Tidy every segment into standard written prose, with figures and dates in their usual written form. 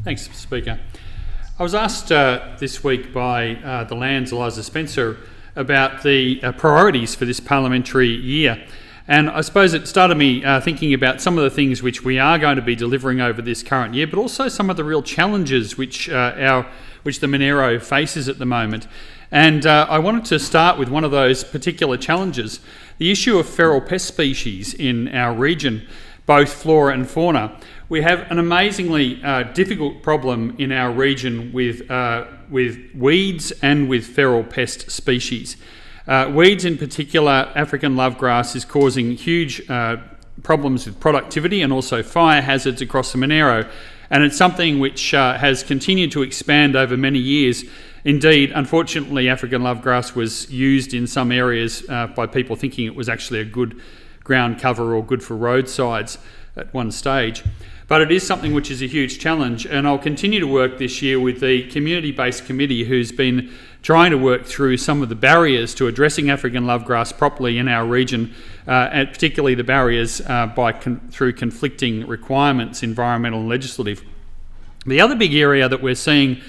Thanks, Speaker. I was asked this week by the Land's Eliza Spencer about the priorities for this parliamentary year. And I suppose it started me thinking about some of the things which we are going to be delivering over this current year, but also some of the real challenges which the Monaro faces at the moment. And I wanted to start with one of those particular challenges, the issue of feral pest species in our region, both flora and fauna. We have an amazingly difficult problem in our region with weeds and with feral pest species. Weeds in particular, African lovegrass, is causing huge problems with productivity and also fire hazards across the Monaro, and it's something which has continued to expand over many years. Indeed, unfortunately, African lovegrass was used in some areas by people thinking it was actually a good ground cover or good for roadsides at one stage. But it is something which is a huge challenge, and I'll continue to work this year with the community-based committee who's been trying to work through some of the barriers to addressing African lovegrass properly in our region, and particularly the barriers through conflicting requirements, environmental and legislative. The other big area that we're seeing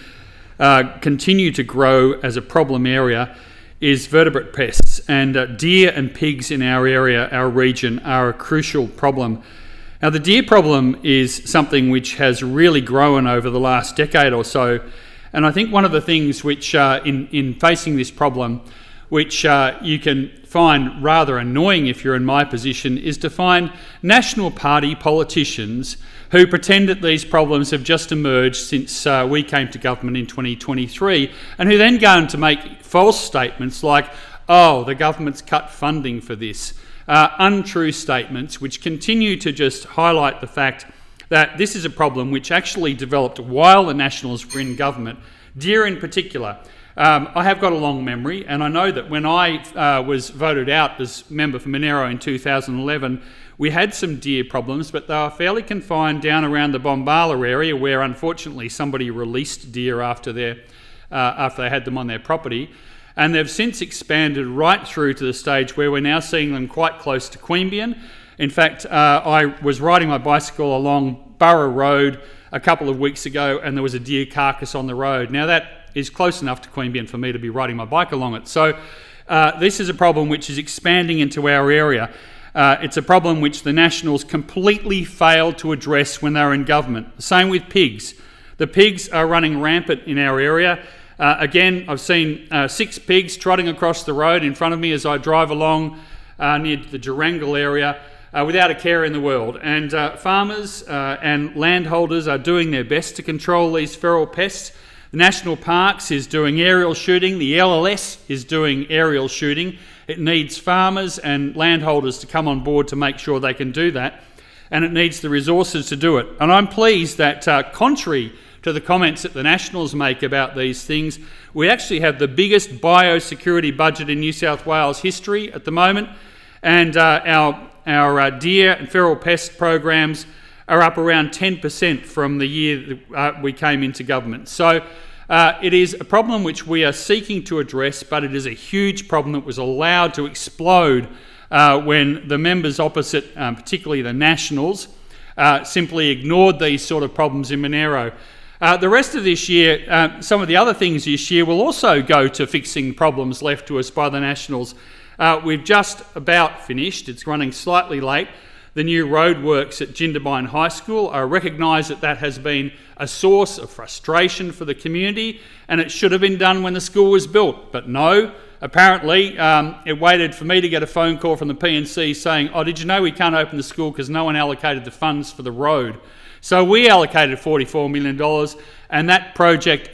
continue to grow as a problem area is vertebrate pests, and deer and pigs in our area, our region, are a crucial problem. Now, the deer problem is something which has really grown over the last decade or so, and I think one of the things which, in facing this problem, which you can find rather annoying if you're in my position, is to find National Party politicians who pretend that these problems have just emerged since we came to government in 2023, and who then go on to make false statements like, oh, the government's cut funding for this. Untrue statements which continue to just highlight the fact that this is a problem which actually developed while the Nationals were in government. Deer in particular. I have got a long memory, and I know that when I was voted out as member for Monaro in 2011, we had some deer problems, but they were fairly confined down around the Bombala area, where unfortunately somebody released deer after they had them on their property. And they've since expanded right through to the stage where we're now seeing them quite close to Queanbeyan. In fact, I was riding my bicycle along Burra Road a couple of weeks ago, and there was a deer carcass on the road. Now, that is close enough to Queanbeyan for me to be riding my bike along it. So this is a problem which is expanding into our area. It's a problem which the Nationals completely failed to address when they were in government. The same with pigs. The pigs are running rampant in our area. Again, I've seen 6 pigs trotting across the road in front of me as I drive along near the Durangle area without a care in the world. And farmers and landholders are doing their best to control these feral pests. The National Parks is doing aerial shooting. The LLS is doing aerial shooting. It needs farmers and landholders to come on board to make sure they can do that. And it needs the resources to do it. And I'm pleased that contrary to the comments that the Nationals make about these things, we actually have the biggest biosecurity budget in New South Wales history at the moment, and our deer and feral pest programs are up around 10% from the year that we came into government. So it is a problem which we are seeking to address, but it is a huge problem that was allowed to explode when the members opposite, particularly the Nationals, simply ignored these sort of problems in Monaro. The rest of this year, some of the other things this year will also go to fixing problems left to us by the Nationals. We've just about finished, it's running slightly late, the new roadworks at Jindabyne High School. I recognise that that has been a source of frustration for the community, and it should have been done when the school was built. But no, apparently it waited for me to get a phone call from the PNC saying, oh, did you know we can't open the school because no one allocated the funds for the road? So we allocated $44 million, and that project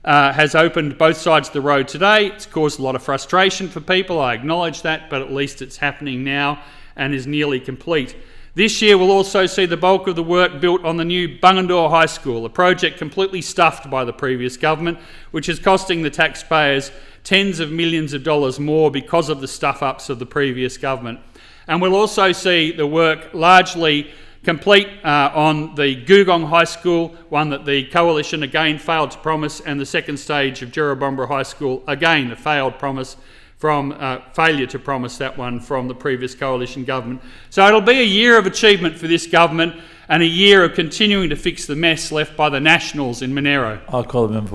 has opened both sides of the road today. It's caused a lot of frustration for people, I acknowledge that, but at least it's happening now and is nearly complete. This year we'll also see the bulk of the work built on the new Bungendore High School, a project completely stuffed by the previous government, which is costing the taxpayers tens of millions of dollars more because of the stuff-ups of the previous government. And we'll also see the work largely complete on the Googong High School, one that the Coalition again failed to promise, and the second stage of Jerrabomberra High School, again a failed promise from failure to promise that one from the previous Coalition government. So it'll be a year of achievement for this government, and a year of continuing to fix the mess left by the Nationals in Monaro. I'll call the member.